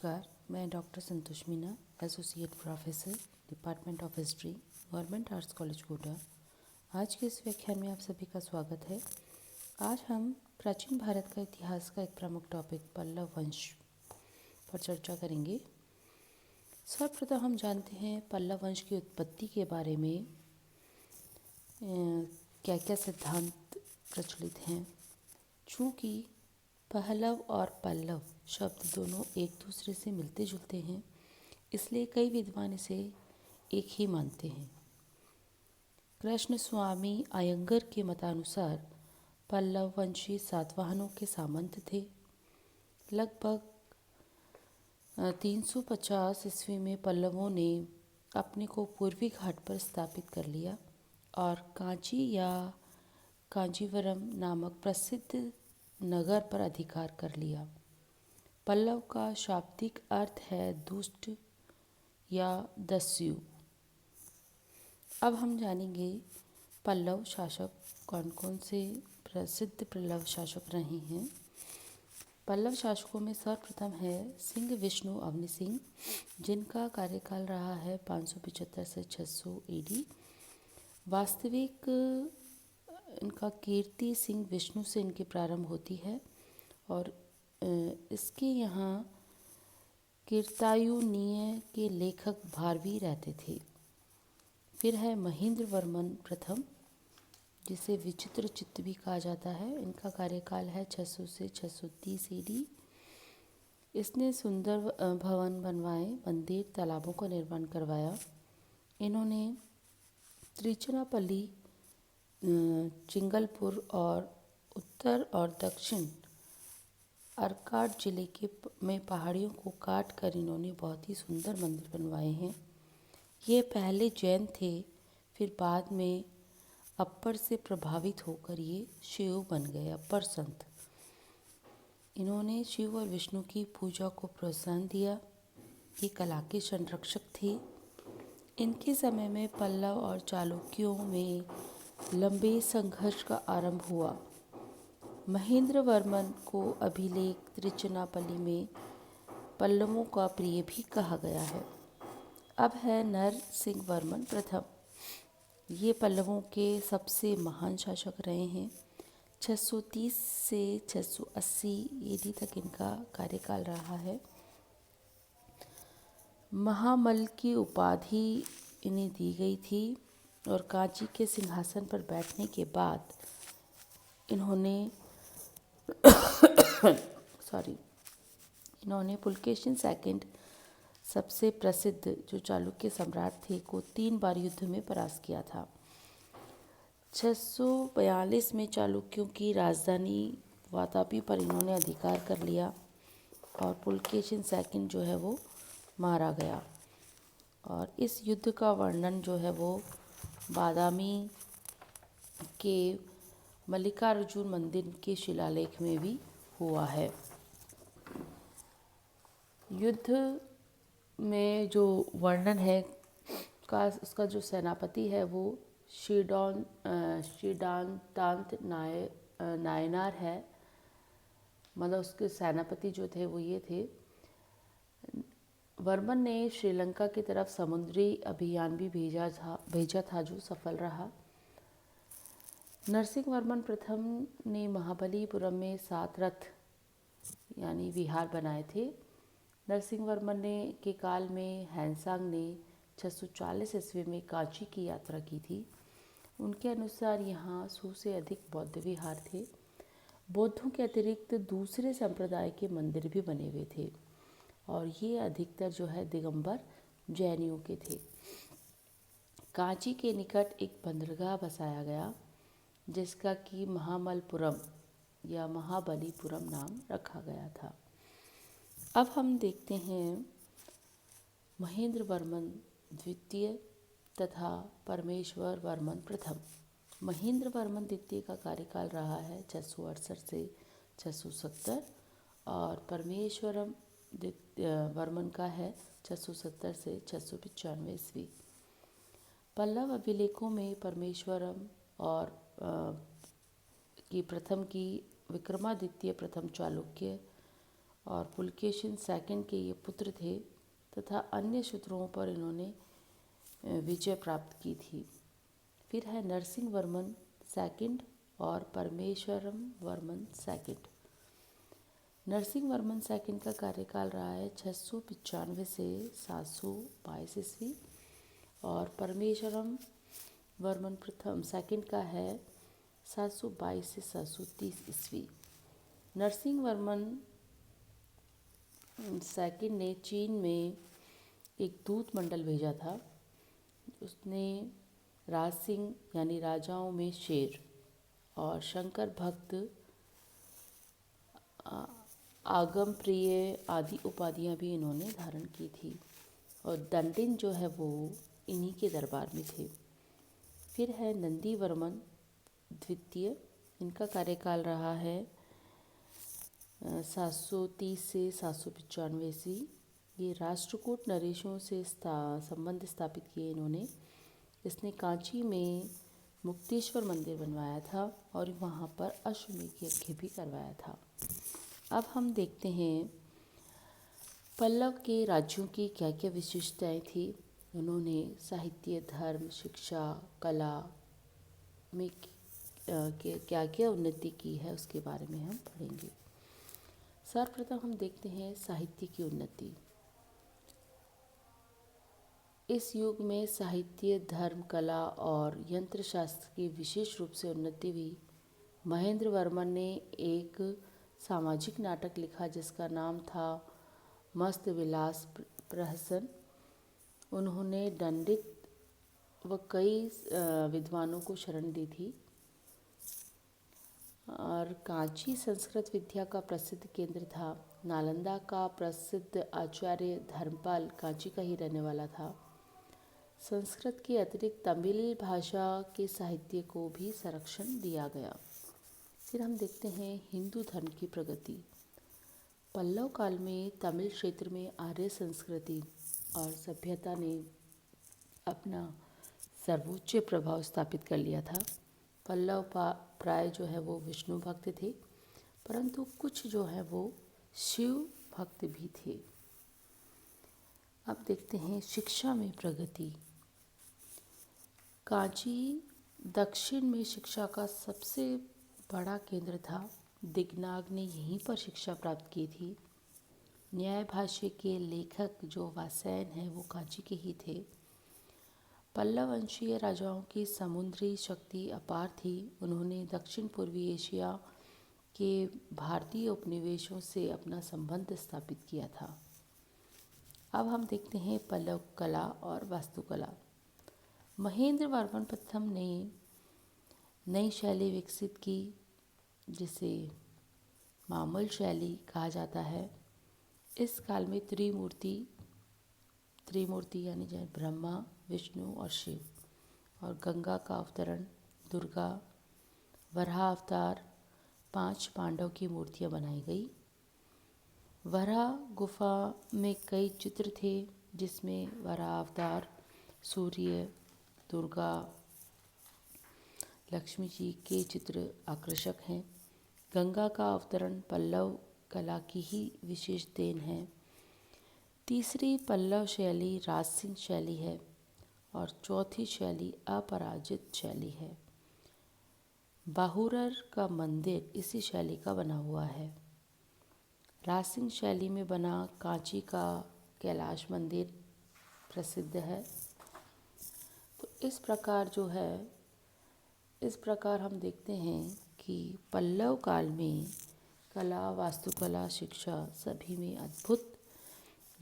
नमस्कार, मैं doctor Santosh Meena, associate professor, department of history, government arts college Kota. आज के इस व्याख्यान में आप सभी का स्वागत है। आज हम प्राचीन भारत का इतिहास का एक प्रमुख टॉपिक पल्लव वंश पर चर्चा करेंगे। सर्वप्रथम हम जानते हैं पल्लव वंश की उत्पत्ति के बारे में क्या क्या सिद्धांत प्रचलित हैं। चूँकि पहलव और पल्लव शब्द दोनों एक दूसरे से मिलते जुलते हैं, इसलिए कई विद्वान इसे एक ही मानते हैं। कृष्ण स्वामी अयंगर के मतानुसार पल्लव वंशी सातवाहनों के सामंत थे। लगभग 350 ईस्वी में पल्लवों ने अपने को पूर्वी घाट पर स्थापित कर लिया और कांची या कांजीवरम नामक प्रसिद्ध नगर पर अधिकार कर लिया। पल्लव का शाब्दिक अर्थ है दुष्ट या दस्यु। अब हम जानेंगे पल्लव शासक कौन कौन से प्रसिद्ध पल्लव शासक रहे हैं। पल्लव शासकों में सर्वप्रथम है सिंह विष्णु अवनी सिंह, जिनका कार्यकाल रहा है 575 से 600 AD। वास्तविक इनका कीर्ति सिंह विष्णु से इनकी प्रारंभ होती है और इसके यहाँ कीर्तायुनीय के लेखक भारवी रहते थे। फिर है महेंद्र वर्मन प्रथम, जिसे विचित्र चित्त भी कहा जाता है। इनका कार्यकाल है 600 से 630 AD। इसने सुंदर भवन बनवाए, मंदिर, तालाबों का निर्माण करवाया। इन्होंने त्रिचनापल्ली, चिंगलपुर और उत्तर और दक्षिण अर्काड जिले में पहाड़ियों को काट कर इन्होंने बहुत ही सुंदर मंदिर बनवाए हैं। ये पहले जैन थे, फिर बाद में अप्पर से प्रभावित होकर ये शिव बन गए, अप्पर संत। इन्होंने शिव और विष्णु की पूजा को प्रोत्साहन दिया। ये कला के संरक्षक थे। इनके समय में पल्लव और चालुक्यों में लंबे संघर्ष का आरंभ हुआ। महेंद्र वर्मन को अभिलेख त्रिचनापल्ली में पल्लवों का प्रिय भी कहा गया है। अब है नरसिंह वर्मन प्रथम। ये पल्लवों के सबसे महान शासक रहे हैं। 630 से 680 AD तक इनका कार्यकाल रहा है। महामल की उपाधि इन्हें दी गई थी और कांची के सिंहासन पर बैठने के बाद इन्होंने पुलकेशिन सेकंड, सबसे प्रसिद्ध जो चालुक्य सम्राट थे, को 3 बार युद्ध में परास्त किया था। 642 में चालुक्यों की राजधानी वातापी पर इन्होंने अधिकार कर लिया और पुलकेशिन सेकंड जो है वो मारा गया। और इस युद्ध का वर्णन जो है वो बादामी के मल्लिकार्जुन मंदिर के शिलालेख में भी हुआ है। युद्ध में जो वर्णन है उसका जो सेनापति है वो श्रीडांतांत नायनार है। मतलब उसके सेनापति जो थे वो ये थे। वर्मन ने श्रीलंका की तरफ समुद्री अभियान भी भेजा था जो सफल रहा। नरसिंह वर्मन प्रथम ने महाबलीपुरम में 7 रथ यानी विहार बनाए थे। नरसिंह वर्मन के काल में हैंसांग ने 640 ईस्वी में कांची की यात्रा की थी। उनके अनुसार यहाँ 100 से अधिक बौद्ध विहार थे। बौद्धों के अतिरिक्त दूसरे संप्रदाय के मंदिर भी बने हुए थे और ये अधिकतर जो है दिगंबर जैनियों के थे। कांची के निकट एक बंदरगाह बसाया गया जिसका कि महामलपुरम या महाबलीपुरम नाम रखा गया था। अब हम देखते हैं महेंद्र वर्मन द्वितीय तथा परमेश्वर वर्मन प्रथम। महेंद्र वर्मन द्वितीय का कार्यकाल रहा है 668 से 670 और परमेश्वरम वर्मन का है 670 से 695 ईस्वी। पल्लव अभिलेखों में परमेश्वरम और की प्रथम की विक्रमादित्य प्रथम चालुक्य और पुलकेशिन सेकंड के ये पुत्र थे तथा अन्य शत्रुओं पर इन्होंने विजय प्राप्त की थी। फिर है नरसिंह वर्मन सेकंड और परमेश्वरम वर्मन सेकंड। नरसिंह वर्मन सेकंड का कार्यकाल रहा है 695 से 722 ईस्वी और परमेश्वरम वर्मन प्रथम सेकंड का है 722 से 730 ईस्वी। नरसिंह वर्मन सेकंड ने चीन में एक दूत मंडल भेजा था। उसने राज सिंह यानी राजाओं में शेर और शंकर भक्त आगम प्रिय आदि उपाधियां भी इन्होंने धारण की थी और दंडिन जो है वो इन्हीं के दरबार में थे। फिर है नंदी वर्मन द्वितीय। इनका कार्यकाल रहा है 730 से 795 ईस्वी। ये राष्ट्रकूट नरेशों से संबंध स्थापित किए इन्होंने। इसने कांची में मुक्तेश्वर मंदिर बनवाया था और वहाँ पर अश्वमेध यज्ञ भी करवाया था। अब हम देखते हैं पल्लव के राज्यों की क्या क्या विशेषताएं थी। उन्होंने साहित्य, धर्म, शिक्षा, कला में क्या क्या उन्नति की है उसके बारे में हम पढ़ेंगे। सर्वप्रथम हम देखते हैं साहित्य की उन्नति। इस युग में साहित्य, धर्म, कला और यंत्र शास्त्र की विशेष रूप से उन्नति हुई। महेंद्र वर्मन ने एक सामाजिक नाटक लिखा जिसका नाम था मस्त विलास प्रहसन। उन्होंने दंडित व कई विद्वानों को शरण दी थी और कांची संस्कृत विद्या का प्रसिद्ध केंद्र था। नालंदा का प्रसिद्ध आचार्य धर्मपाल कांची का ही रहने वाला था। संस्कृत के अतिरिक्त तमिल भाषा के साहित्य को भी संरक्षण दिया गया। फिर हम देखते हैं हिंदू धर्म की प्रगति। पल्लव काल में तमिल क्षेत्र में आर्य संस्कृति और सभ्यता ने अपना सर्वोच्च प्रभाव स्थापित कर लिया था। पल्लव प्राय जो है वो विष्णु भक्त थे, परंतु कुछ जो है वो शिव भक्त भी थे। अब देखते हैं शिक्षा में प्रगति। कांची दक्षिण में शिक्षा का सबसे बड़ा केंद्र था। दिगनाग ने यहीं पर शिक्षा प्राप्त की थी। न्याय भाष्य के लेखक जो वात्स्यायन हैं वो कांची के ही थे। पल्लव वंशीय राजाओं की समुद्री शक्ति अपार थी। उन्होंने दक्षिण पूर्वी एशिया के भारतीय उपनिवेशों से अपना संबंध स्थापित किया था। अब हम देखते हैं पल्लव कला और वास्तुकला। महेंद्र वर्मन प्रथम ने नई शैली विकसित की जिसे मामल शैली कहा जाता है। इस काल में त्रिमूर्ति यानी जैसे ब्रह्मा, विष्णु और शिव और गंगा का अवतरण, दुर्गा, वराह अवतार, 5 पांडव की मूर्तियां बनाई गई। वराह गुफा में कई चित्र थे जिसमें वराह अवतार, सूर्य, दुर्गा, लक्ष्मी जी के चित्र आकर्षक हैं। गंगा का अवतरण पल्लव कला की ही विशेष देन है। तीसरी पल्लव शैली राजसिंह शैली है और चौथी शैली अपराजित शैली है। बाहुरर का मंदिर इसी शैली का बना हुआ है। राजसिंह शैली में बना कांची का कैलाश मंदिर प्रसिद्ध है। तो इस प्रकार हम देखते हैं कि पल्लव काल में कला, वास्तुकला, शिक्षा सभी में अद्भुत